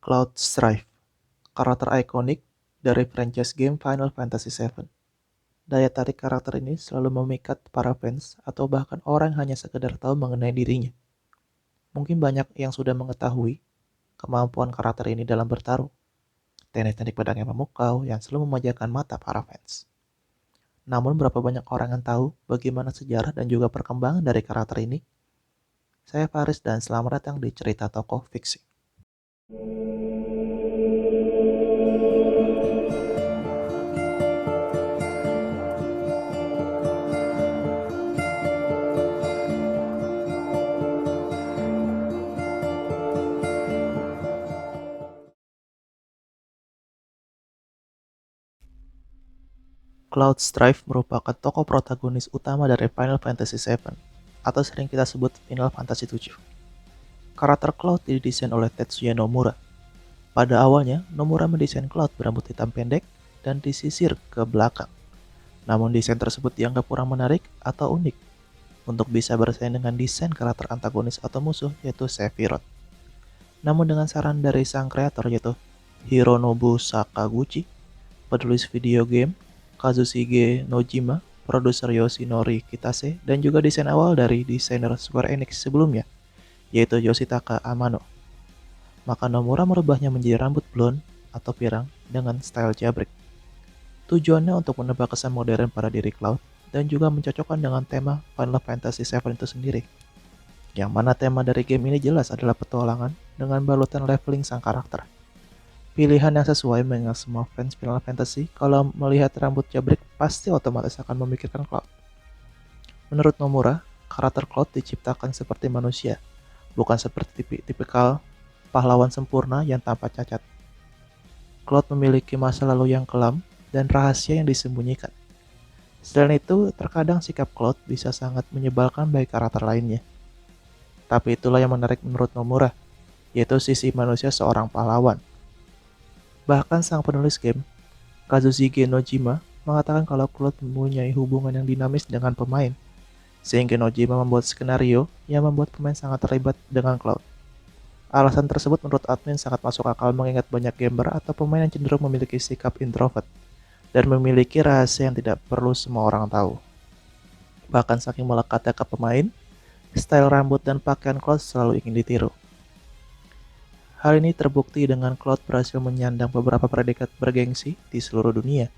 Cloud Strife, karakter ikonik dari franchise game Final Fantasy VII. Daya tarik karakter ini selalu memikat para fans atau bahkan orang yang hanya sekedar tahu mengenai dirinya. Mungkin banyak yang sudah mengetahui kemampuan karakter ini dalam bertarung, teknik-teknik pedang yang memukau yang selalu memanjakan mata para fans. Namun berapa banyak orang yang tahu bagaimana sejarah dan juga perkembangan dari karakter ini? Saya Faris dan selamat datang di cerita tokoh fiksi. Cloud Strife merupakan tokoh protagonis utama dari Final Fantasy VII, atau sering kita sebut Final Fantasy VII. Karakter Cloud didesain oleh Tetsuya Nomura. Pada awalnya, Nomura mendesain Cloud berambut hitam pendek dan disisir ke belakang. Namun desain tersebut dianggap kurang menarik atau unik untuk bisa bersaing dengan desain karakter antagonis atau musuh yaitu Sephiroth. Namun dengan saran dari sang kreator yaitu Hironobu Sakaguchi, penulis video game, Kazushige Nojima, produser Yoshinori Kitase, dan juga desain awal dari desainer Square Enix sebelumnya, yaitu Yoshitaka Amano. Maka Nomura merubahnya menjadi rambut blonde atau pirang dengan style jabrik. Tujuannya untuk menebak kesan modern pada diri Cloud dan juga mencocokkan dengan tema Final Fantasy VII itu sendiri. Yang mana tema dari game ini jelas adalah petualangan dengan balutan leveling sang karakter. Pilihan yang sesuai mengingat semua fans Final Fantasy kalau melihat rambut jabrik pasti otomatis akan memikirkan Cloud. Menurut Nomura, karakter Cloud diciptakan seperti manusia, bukan seperti tipikal pahlawan sempurna yang tanpa cacat. Cloud memiliki masa lalu yang kelam dan rahasia yang disembunyikan. Selain itu, terkadang sikap Cloud bisa sangat menyebalkan bagi karakter lainnya. Tapi itulah yang menarik menurut Nomura, yaitu sisi manusia seorang pahlawan. Bahkan sang penulis game, Kazushige Nojima, mengatakan kalau Cloud mempunyai hubungan yang dinamis dengan pemain, sehingga Nojima membuat skenario yang membuat pemain sangat terlibat dengan Cloud. Alasan tersebut menurut admin sangat masuk akal mengingat banyak gamer atau pemain yang cenderung memiliki sikap introvert dan memiliki rahasia yang tidak perlu semua orang tahu. Bahkan saking melekatnya ke pemain, style rambut dan pakaian Cloud selalu ingin ditiru. Hal ini terbukti dengan Cloud berhasil menyandang beberapa predikat bergengsi di seluruh dunia.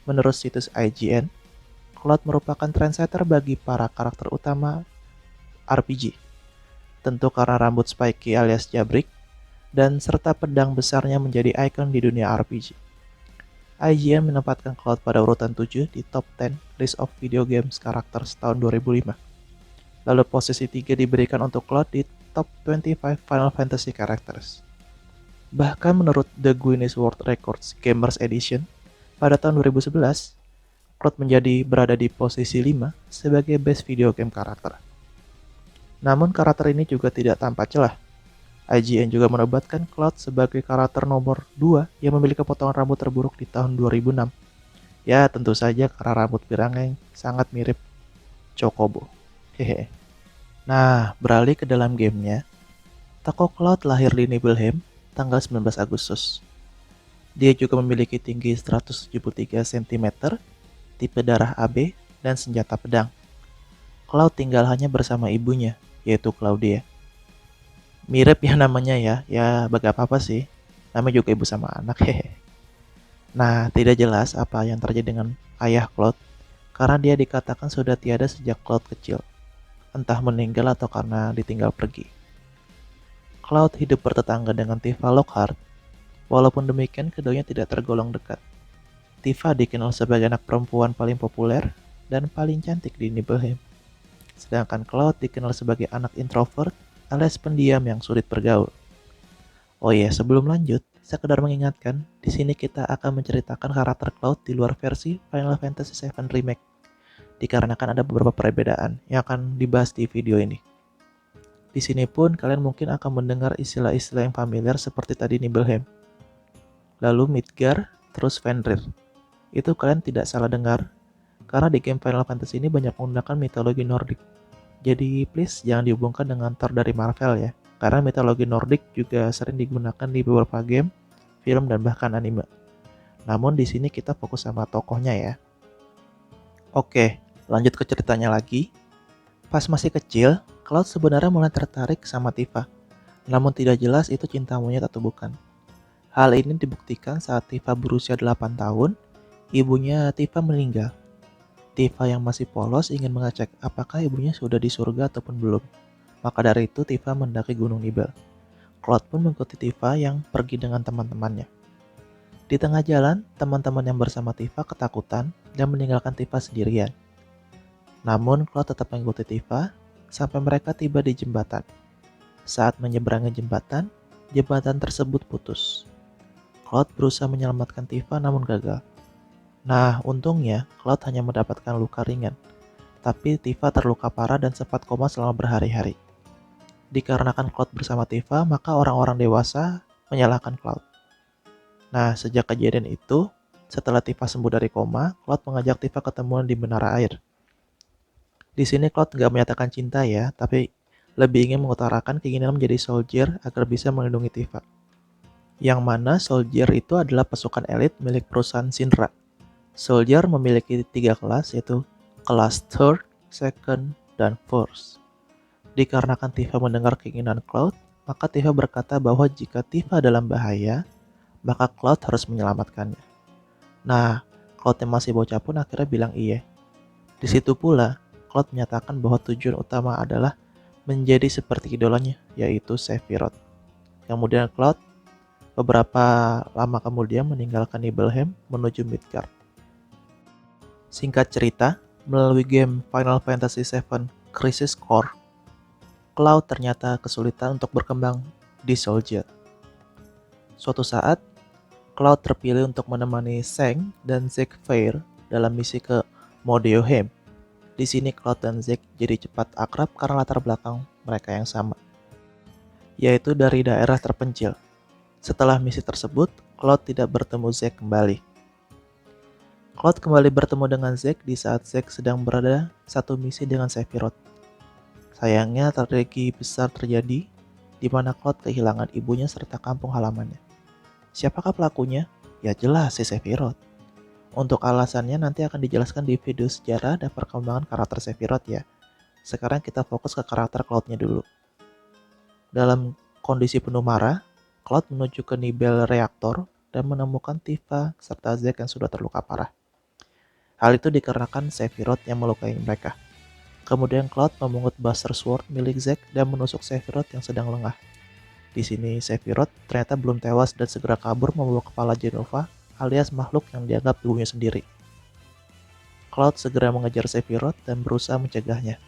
Menurut situs IGN, Cloud merupakan trendsetter bagi para karakter utama RPG. Tentu karena rambut spiky alias jabrik, dan serta pedang besarnya menjadi ikon di dunia RPG. IGN menempatkan Cloud pada urutan 7 di top 10 list of video games characters tahun 2005. Lalu posisi 3 diberikan untuk Cloud di top 25 Final Fantasy characters. Bahkan menurut The Guinness World Records Gamers Edition, pada tahun 2011, Cloud berada di posisi 5 sebagai best video game karakter. Namun karakter ini juga tidak tanpa celah. IGN juga menobatkan Cloud sebagai karakter nomor 2 yang memiliki potongan rambut terburuk di tahun 2006. Ya tentu saja karena rambut pirangnya sangat mirip Chocobo. Hehe. Nah, beralih ke dalam gamenya, tokoh Cloud lahir di Nibelheim tanggal 19 Agustus. Dia juga memiliki tinggi 173 cm, tipe darah AB, dan senjata pedang. Cloud tinggal hanya bersama ibunya, yaitu Claudia. Mirip ya namanya ya apa sih, namanya juga ibu sama anak, hehe. Nah, tidak jelas apa yang terjadi dengan ayah Cloud, karena dia dikatakan sudah tiada sejak Cloud kecil. Entah meninggal atau karena ditinggal pergi. Cloud hidup bertetangga dengan Tifa Lockhart. Walaupun demikian, keduanya tidak tergolong dekat. Tifa dikenal sebagai anak perempuan paling populer dan paling cantik di Nibelheim. Sedangkan Cloud dikenal sebagai anak introvert alias pendiam yang sulit bergaul. Oh iya, sebelum lanjut, sekedar mengingatkan, di sini kita akan menceritakan karakter Cloud di luar versi Final Fantasy VII Remake. Dikarenakan ada beberapa perbedaan yang akan dibahas di video ini. Di sini pun kalian mungkin akan mendengar istilah-istilah yang familiar seperti tadi Nibelheim, lalu Midgar, terus Fenrir. Itu kalian tidak salah dengar, karena di game Final Fantasy ini banyak menggunakan mitologi Nordik. Jadi please jangan dihubungkan dengan Thor dari Marvel ya. karena mitologi Nordik juga sering digunakan di beberapa game, film, dan bahkan anime. Namun di sini kita fokus sama tokohnya ya. Oke, lanjut ke ceritanya lagi. Pas masih kecil, Cloud sebenarnya mulai tertarik sama Tifa. Namun tidak jelas itu cinta monyet atau bukan. Hal ini dibuktikan saat Tifa berusia 8 tahun, ibunya Tifa meninggal. Tifa yang masih polos ingin mengecek apakah ibunya sudah di surga ataupun belum. Maka dari itu Tifa mendaki Gunung Nibel. Cloud pun mengikuti Tifa yang pergi dengan teman-temannya. Di tengah jalan, teman-teman yang bersama Tifa ketakutan dan meninggalkan Tifa sendirian. Namun Cloud tetap mengikuti Tifa sampai mereka tiba di jembatan. Saat menyeberangi jembatan, jembatan tersebut putus. Cloud berusaha menyelamatkan Tifa namun gagal. Nah, untungnya Cloud hanya mendapatkan luka ringan, tapi Tifa terluka parah dan sempat koma selama berhari-hari. Dikarenakan Cloud bersama Tifa, maka orang-orang dewasa menyalahkan Cloud. Nah, sejak kejadian itu, setelah Tifa sembuh dari koma, Cloud mengajak Tifa ketemuan di menara air. Di sini Cloud nggak menyatakan cinta ya, tapi lebih ingin mengutarakan keinginan menjadi soldier agar bisa melindungi Tifa. Yang mana soldier itu adalah pasukan elit milik perusahaan Shinra. Soldier memiliki 3 kelas, yaitu kelas Third, Second, dan First. Dikarenakan Tifa mendengar keinginan Cloud, maka Tifa berkata bahwa jika Tifa dalam bahaya, maka Cloud harus menyelamatkannya. Nah, Cloud yang masih bocah pun akhirnya bilang iya. Di situ pula, Cloud menyatakan bahwa tujuan utama adalah menjadi seperti idolanya, yaitu Sephiroth. Kemudian Cloud beberapa lama kemudian meninggalkan Nibelheim menuju Midgard. Singkat cerita, melalui game Final Fantasy VII Crisis Core, Cloud ternyata kesulitan untuk berkembang di Soldier. Suatu saat, Cloud terpilih untuk menemani Zeng dan Zack Fair dalam misi ke Modioheim. Di sini Cloud dan Zack jadi cepat akrab karena latar belakang mereka yang sama, yaitu dari daerah terpencil. Setelah misi tersebut, Cloud tidak bertemu Zack kembali. Cloud kembali bertemu dengan Zack di saat Zack sedang berada satu misi dengan Sephiroth. Sayangnya tragedi besar terjadi di mana Cloud kehilangan ibunya serta kampung halamannya. Siapakah pelakunya? Ya jelas si Sephiroth. Untuk alasannya nanti akan dijelaskan di video sejarah dan perkembangan karakter Sephiroth ya. Sekarang kita fokus ke karakter Cloud-nya dulu. Dalam kondisi penuh marah, Cloud menuju ke Nibel Reactor dan menemukan Tifa serta Zack yang sudah terluka parah. Hal itu dikarenakan Sephiroth yang melukai mereka. Kemudian Cloud memungut Buster Sword milik Zack dan menusuk Sephiroth yang sedang lengah. Di sini Sephiroth ternyata belum tewas dan segera kabur membawa kepala Jenova alias makhluk yang dianggap ibunya sendiri. Cloud segera mengejar Sephiroth dan berusaha mencegahnya.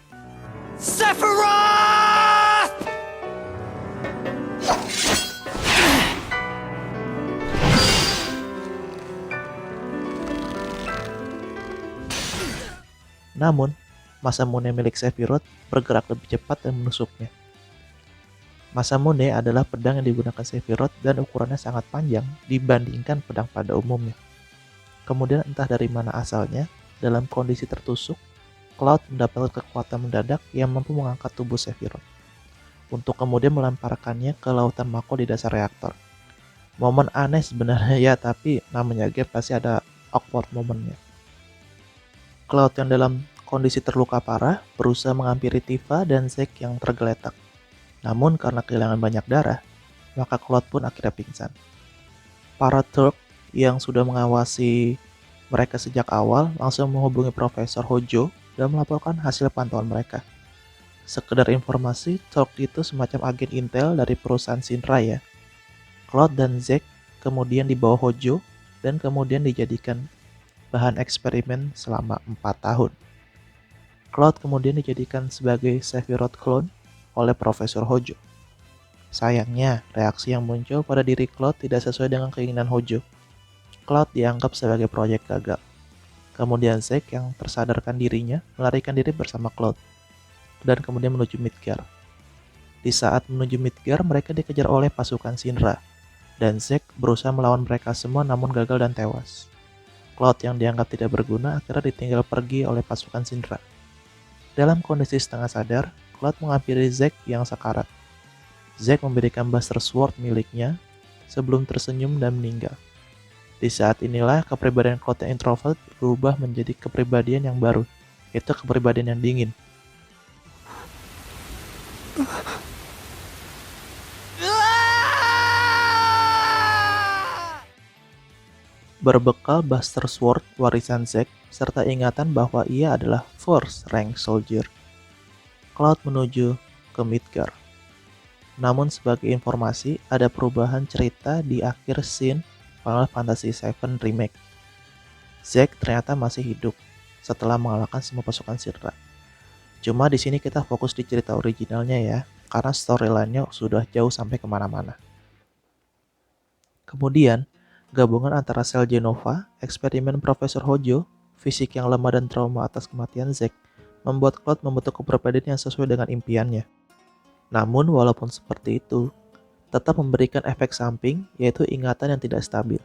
Sephiroth! Namun, Masamune milik Sephiroth bergerak lebih cepat dan menusuknya. Masamune adalah pedang yang digunakan Sephiroth dan ukurannya sangat panjang dibandingkan pedang pada umumnya. Kemudian entah dari mana asalnya, dalam kondisi tertusuk, Cloud mendapatkan kekuatan mendadak yang mampu mengangkat tubuh Sephiroth untuk kemudian melemparkannya ke lautan Mako di dasar reaktor. Momen aneh sebenarnya ya, tapi namanya game pasti ada awkward momennya. Cloud yang dalam kondisi terluka parah berusaha menghampiri Tifa dan Zack yang tergeletak. Namun karena kehilangan banyak darah, maka Cloud pun akhirnya pingsan. Para Turk yang sudah mengawasi mereka sejak awal langsung menghubungi Profesor Hojo dan melaporkan hasil pantauan mereka. Sekedar informasi, Turk itu semacam agen intel dari perusahaan Shinra ya. Cloud dan Zack kemudian dibawa Hojo dan kemudian dijadikan bahan eksperimen selama 4 tahun. Cloud kemudian dijadikan sebagai Sephiroth clone oleh Profesor Hojo. Sayangnya, reaksi yang muncul pada diri Cloud tidak sesuai dengan keinginan Hojo. Cloud dianggap sebagai proyek gagal. Kemudian Zack yang tersadarkan dirinya melarikan diri bersama Cloud dan kemudian menuju Midgard. Di saat menuju Midgard, mereka dikejar oleh pasukan Shinra dan Zack berusaha melawan mereka semua namun gagal dan tewas. Cloud yang dianggap tidak berguna akhirnya ditinggal pergi oleh pasukan Shinra. Dalam kondisi setengah sadar, Cloud menghampiri Zack yang sekarat. Zack memberikan Buster Sword miliknya sebelum tersenyum dan meninggal. Di saat inilah kepribadian Cloud yang introvert berubah menjadi kepribadian yang baru, yaitu kepribadian yang dingin. Berbekal Buster Sword warisan Zack, serta ingatan bahwa ia adalah First Rank Soldier, Cloud menuju ke Midgar. Namun sebagai informasi, ada perubahan cerita di akhir scene Final Fantasy VII Remake. Zack ternyata masih hidup setelah mengalahkan semua pasukan Shinra. Cuma di sini kita fokus di cerita originalnya ya, karena storyline-nya sudah jauh sampai kemana-mana. Kemudian, gabungan antara sel Jenova, eksperimen Profesor Hojo, fisik yang lemah dan trauma atas kematian Zack, membuat Cloud membentuk kepribadian yang sesuai dengan impiannya. Namun walaupun seperti itu, tetap memberikan efek samping, yaitu ingatan yang tidak stabil.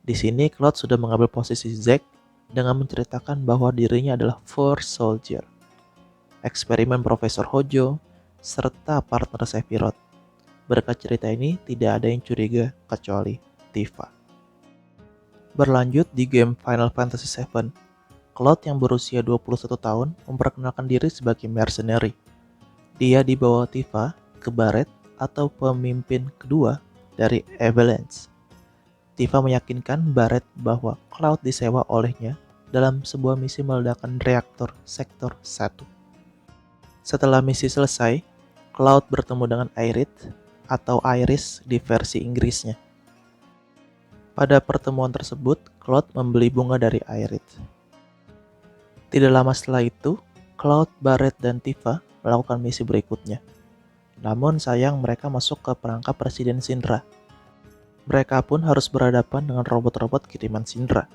Di sini Cloud sudah mengambil posisi Zack dengan menceritakan bahwa dirinya adalah First Soldier, eksperimen Profesor Hojo, serta partner Sephiroth. Berkat cerita ini, tidak ada yang curiga kecuali Tifa. Berlanjut di game Final Fantasy VII, Cloud yang berusia 21 tahun memperkenalkan diri sebagai mercenary. Dia dibawa Tifa ke Barret atau pemimpin kedua dari Avalanche. Tifa meyakinkan Barret bahwa Cloud disewa olehnya dalam sebuah misi meledakan reaktor Sektor 1. Setelah misi selesai, Cloud bertemu dengan Aerith atau Iris di versi Inggrisnya. Pada pertemuan tersebut, Cloud membeli bunga dari Aerith. Tidak lama setelah itu, Cloud, Barret, dan Tifa melakukan misi berikutnya. Namun sayang mereka masuk ke perangkap Presiden Shinra. Mereka pun harus berhadapan dengan robot-robot kiriman Shinra.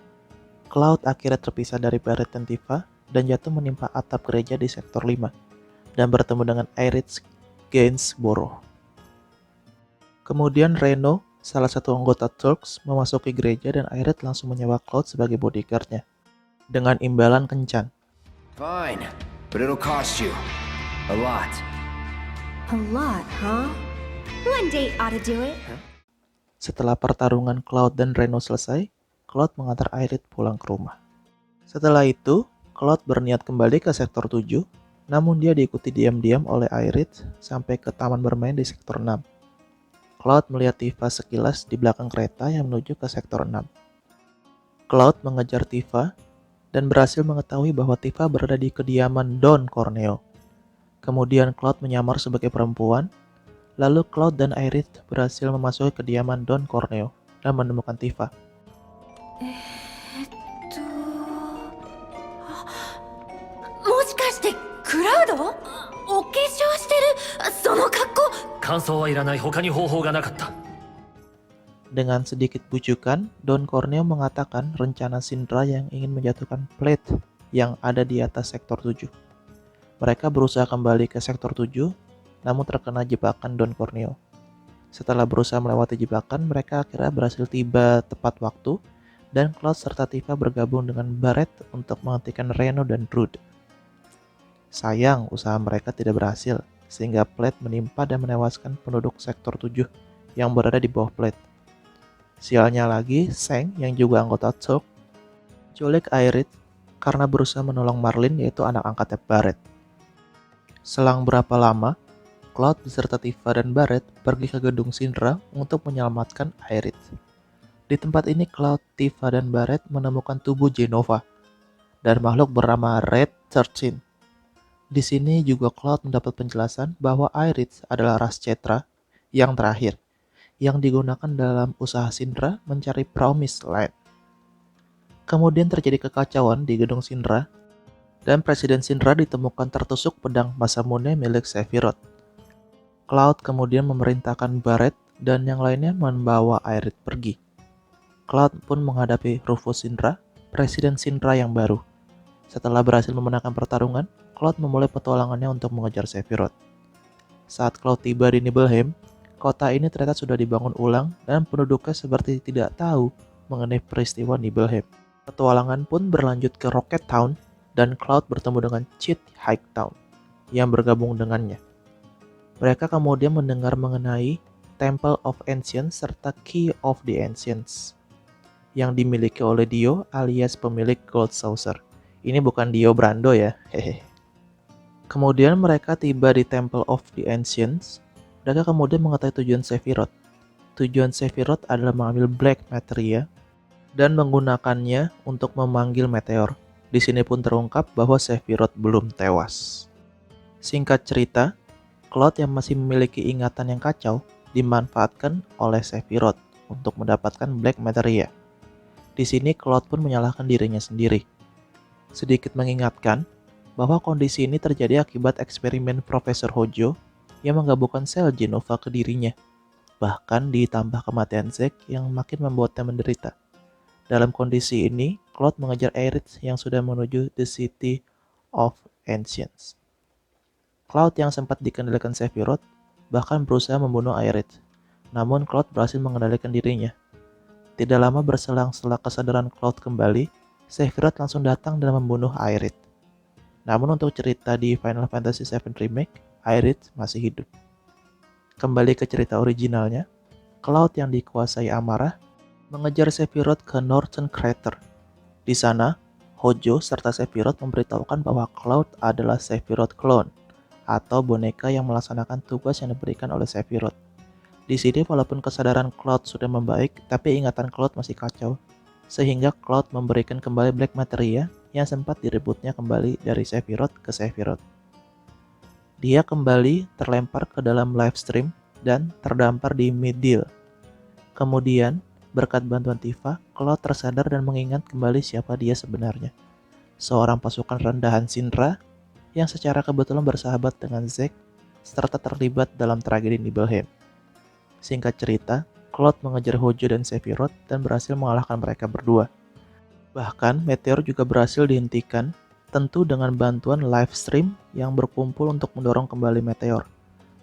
Cloud akhirnya terpisah dari Barret dan Tifa dan jatuh menimpa atap gereja di Sektor 5 dan bertemu dengan Aerith Gainsborough. Kemudian Reno, salah satu anggota Turks, memasuki gereja dan Aerith langsung menyewa Cloud sebagai bodyguard-nya dengan imbalan kencan. Fine, but it'll cost you a lot. A lot, huh? One day ought to do it. Setelah pertarungan Cloud dan Reno selesai, Cloud mengantar Aerith pulang ke rumah. Setelah itu, Cloud berniat kembali ke Sektor 7, namun dia diikuti diam-diam oleh Aerith sampai ke taman bermain di Sektor 6. Cloud melihat Tifa sekilas di belakang kereta yang menuju ke Sektor 6. Cloud mengejar Tifa dan berhasil mengetahui bahwa Tifa berada di kediaman Don Corneo. Kemudian Cloud menyamar sebagai perempuan, lalu Cloud dan Aerith berhasil memasuki kediaman Don Corneo dan menemukan Tifa. Moshikashite Cloud? お化粧してるその格好感想はいらない他に方法がなかった。 Dengan sedikit bujukan, Don Corneo mengatakan rencana Shinra yang ingin menjatuhkan plate yang ada di atas Sektor 7. Mereka berusaha kembali ke Sektor 7, namun terkena jebakan Don Corneo. Setelah berusaha melewati jebakan, mereka akhirnya berhasil tiba tepat waktu, dan Cloud serta Tifa bergabung dengan Barret untuk menghentikan Reno dan Rude. Sayang, usaha mereka tidak berhasil, sehingga plate menimpa dan menewaskan penduduk Sektor 7 yang berada di bawah plate. Sialnya lagi, Seng yang juga anggota Turk culik Aerith karena berusaha menolong Marlin, yaitu anak angkatnya Barret. Selang berapa lama, Cloud beserta Tifa dan Barret pergi ke gedung Shinra untuk menyelamatkan Aerith. Di tempat ini Cloud, Tifa, dan Barret menemukan tubuh Jenova dan makhluk bernama Red 13. Di sini juga Cloud mendapat penjelasan bahwa Aerith adalah ras Cetra yang terakhir, yang digunakan dalam usaha Shinra mencari Promised Land. Kemudian terjadi kekacauan di gedung Shinra, dan Presiden Shinra ditemukan tertusuk pedang Masamune milik Sephiroth. Cloud kemudian memerintahkan Barret dan yang lainnya membawa Aerith pergi. Cloud pun menghadapi Rufus Shinra, Presiden Shinra yang baru. Setelah berhasil memenangkan pertarungan, Cloud memulai petualangannya untuk mengejar Sephiroth. Saat Cloud tiba di Nibelheim, kota ini ternyata sudah dibangun ulang dan penduduknya seperti tidak tahu mengenai peristiwa Nibelheim. Petualangan pun berlanjut ke Rocket Town dan Cloud bertemu dengan Cheat Hightown yang bergabung dengannya. Mereka kemudian mendengar mengenai Temple of Ancients serta Key of the Ancients yang dimiliki oleh Dio alias pemilik Gold Saucer. Ini bukan Dio Brando ya, hehe. Kemudian mereka tiba di Temple of the Ancients. Mereka kemudian mengetahui tujuan Sephiroth. Tujuan Sephiroth adalah mengambil Black Materia dan menggunakannya untuk memanggil meteor. Di sini pun terungkap bahwa Sephiroth belum tewas. Singkat cerita, Cloud yang masih memiliki ingatan yang kacau dimanfaatkan oleh Sephiroth untuk mendapatkan Black Materia. Di sini Cloud pun menyalahkan dirinya sendiri. Sedikit mengingatkan bahwa kondisi ini terjadi akibat eksperimen Profesor Hojo yang menggabungkan sel Jenova ke dirinya. Bahkan ditambah kematian Zack yang makin membuatnya menderita. Dalam kondisi ini, Cloud mengejar Aerith yang sudah menuju The City of Ancients. Cloud yang sempat dikendalikan Sephiroth bahkan berusaha membunuh Aerith. Namun Cloud berhasil mengendalikan dirinya. Tidak lama berselang setelah kesadaran Cloud kembali, Sephiroth langsung datang dan membunuh Aerith. Namun untuk cerita di Final Fantasy VII Remake, Aerith masih hidup. Kembali ke cerita originalnya, Cloud yang dikuasai amarah mengejar Sephiroth ke Northern Crater. Di sana, Hojo serta Sephiroth memberitahukan bahwa Cloud adalah Sephiroth clone atau boneka yang melaksanakan tugas yang diberikan oleh Sephiroth. Di sini walaupun kesadaran Cloud sudah membaik, tapi ingatan Cloud masih kacau, sehingga Cloud memberikan kembali Black Materia yang sempat direbutnya kembali dari Sephiroth ke Sephiroth. Dia kembali terlempar ke dalam live stream dan terdampar di Midil. Kemudian, berkat bantuan Tifa, Cloud tersadar dan mengingat kembali siapa dia sebenarnya. Seorang pasukan rendahan Syndra yang secara kebetulan bersahabat dengan Zack serta terlibat dalam tragedi Nibelheim. Singkat cerita, Cloud mengejar Hojo dan Sephiroth dan berhasil mengalahkan mereka berdua. Bahkan, meteor juga berhasil dihentikan, tentu dengan bantuan live stream yang berkumpul untuk mendorong kembali meteor.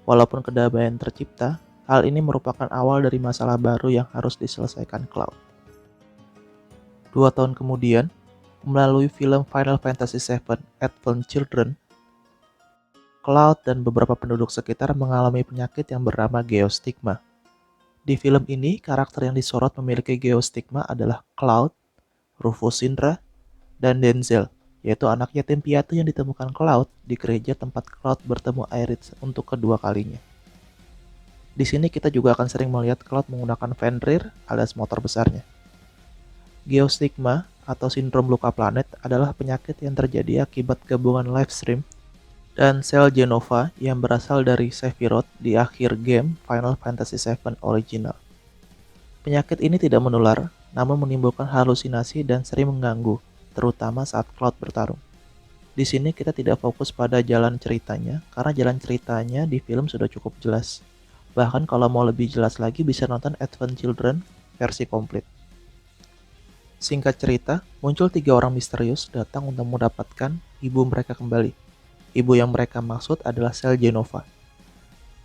Walaupun kedamaian tercipta, hal ini merupakan awal dari masalah baru yang harus diselesaikan Cloud. 2 tahun kemudian, melalui film Final Fantasy VII Advent Children, Cloud dan beberapa penduduk sekitar mengalami penyakit yang bernama geostigma. Di film ini, karakter yang disorot memiliki geostigma adalah Cloud, Rufus Syndra, dan Denzel, yaitu anak yatim piatu yang ditemukan Cloud di gereja tempat Cloud bertemu Aerith untuk kedua kalinya. Di sini kita juga akan sering melihat Cloud menggunakan Fenrir alias motor besarnya. Geostigma atau sindrom luka planet adalah penyakit yang terjadi akibat gabungan live stream dan sel Jenova yang berasal dari Sephiroth di akhir game Final Fantasy VII original. Penyakit ini tidak menular, namun menimbulkan halusinasi dan sering mengganggu, terutama saat Cloud bertarung. Di sini kita tidak fokus pada jalan ceritanya, karena jalan ceritanya di film sudah cukup jelas. Bahkan kalau mau lebih jelas lagi bisa nonton Advent Children versi komplit. Singkat cerita, muncul 3 orang misterius datang untuk mendapatkan ibu mereka kembali. Ibu yang mereka maksud adalah sel Jenova.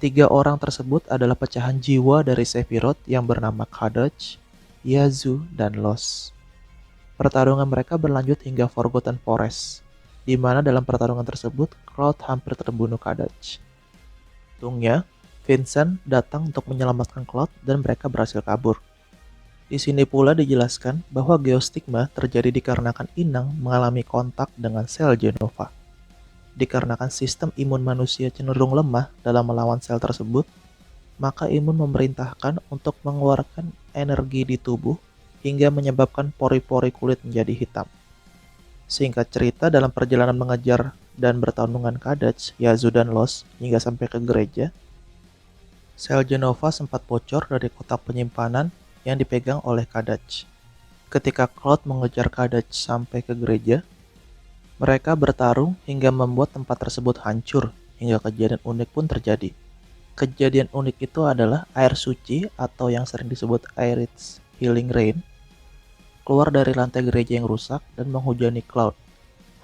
3 orang tersebut adalah pecahan jiwa dari Sephiroth yang bernama Kadaj, Yazu, dan Los. Pertarungan mereka berlanjut hingga Forgotten Forest, di mana dalam pertarungan tersebut Cloud hampir terbunuh Kadaj. Untungnya, Vincent datang untuk menyelamatkan Cloud dan mereka berhasil kabur. Di sini pula dijelaskan bahwa geostigma terjadi dikarenakan inang mengalami kontak dengan sel Jenova. Dikarenakan sistem imun manusia cenderung lemah dalam melawan sel tersebut, maka imun memerintahkan untuk mengeluarkan energi di tubuh hingga menyebabkan pori-pori kulit menjadi hitam. Singkat cerita, dalam perjalanan mengejar dan bertarung dengan Kadaj, Yazu, dan Los hingga sampai ke gereja, sel Jenova sempat bocor dari kotak penyimpanan yang dipegang oleh Kadaj. Ketika Cloud mengejar Kadaj sampai ke gereja, mereka bertarung hingga membuat tempat tersebut hancur, hingga kejadian unik pun terjadi. Kejadian unik itu adalah air suci atau yang sering disebut Aerith's Healing Rain keluar dari lantai gereja yang rusak dan menghujani Cloud.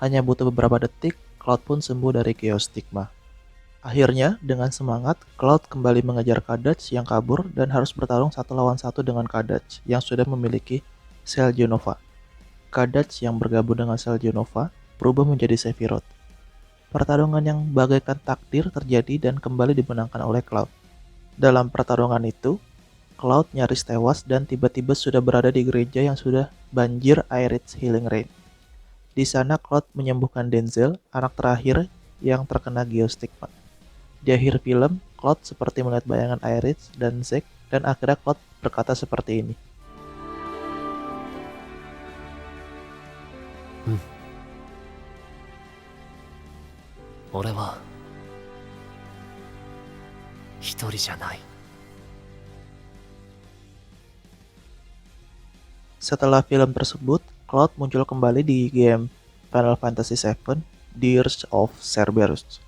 Hanya butuh beberapa detik, Cloud pun sembuh dari geostigma. Akhirnya, dengan semangat, Cloud kembali mengejar Kadaj yang kabur dan harus bertarung 1 lawan 1 dengan Kadaj yang sudah memiliki sel Jenova. Kadaj yang bergabung dengan sel Jenova berubah menjadi Sephiroth. Pertarungan yang bagaikan takdir terjadi dan kembali dimenangkan oleh Cloud. Dalam pertarungan itu, Cloud nyaris tewas dan tiba-tiba sudah berada di gereja yang sudah banjir Aerith's Healing Rain. Di sana Cloud menyembuhkan Denzel, anak terakhir yang terkena geostigma. Di akhir film, Cloud seperti melihat bayangan Aerith dan Zack, dan akhirnya Cloud berkata seperti ini. 俺は一人じゃない。 Setelah film tersebut, Cloud muncul kembali di game Final Fantasy VII Tears of Cerberus,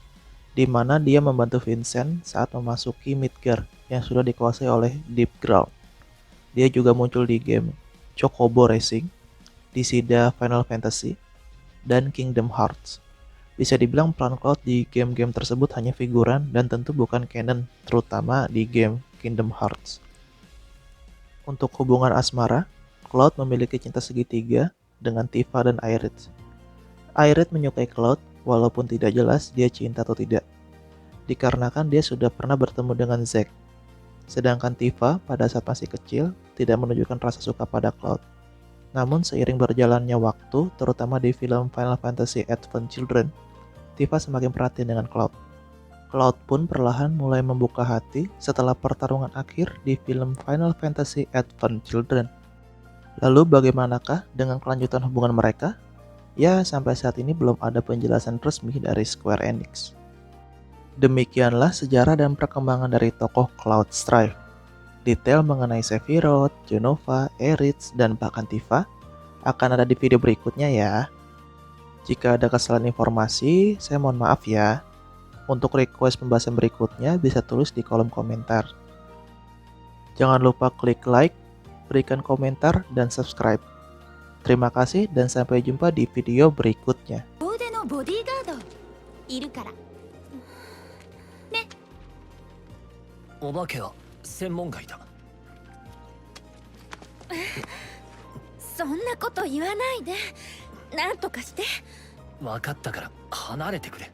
di mana dia membantu Vincent saat memasuki Midgar yang sudah dikuasai oleh Deep Ground. Dia juga muncul di game Chocobo Racing, Dissidia Final Fantasy, dan Kingdom Hearts. Bisa dibilang peran Cloud di game-game tersebut hanya figuran dan tentu bukan canon, terutama di game Kingdom Hearts. Untuk hubungan asmara, Cloud memiliki cinta segitiga dengan Tifa dan Aerith. Aerith menyukai Cloud walaupun tidak jelas dia cinta atau tidak, dikarenakan dia sudah pernah bertemu dengan Zack. Sedangkan Tifa pada saat masih kecil tidak menunjukkan rasa suka pada Cloud. Namun seiring berjalannya waktu, terutama di film Final Fantasy Advent Children, Tifa semakin perhatian dengan Cloud. Cloud pun perlahan mulai membuka hati setelah pertarungan akhir di film Final Fantasy Advent Children. Lalu bagaimanakah dengan kelanjutan hubungan mereka? Ya, sampai saat ini belum ada penjelasan resmi dari Square Enix. Demikianlah sejarah dan perkembangan dari tokoh Cloud Strife. Detail mengenai Sephiroth, Jenova, Aerith, dan bahkan Tifa akan ada di video berikutnya ya. Jika ada kesalahan informasi, saya mohon maaf ya. Untuk request pembahasan berikutnya bisa tulis di kolom komentar. Jangan lupa klik like, berikan komentar, dan subscribe. Terima kasih dan sampai jumpa di video berikutnya. 腕のボディーガードいるからね。お化けは専門外だ。そんなこと言わないで。なんとかして。分かったから離れてくれ。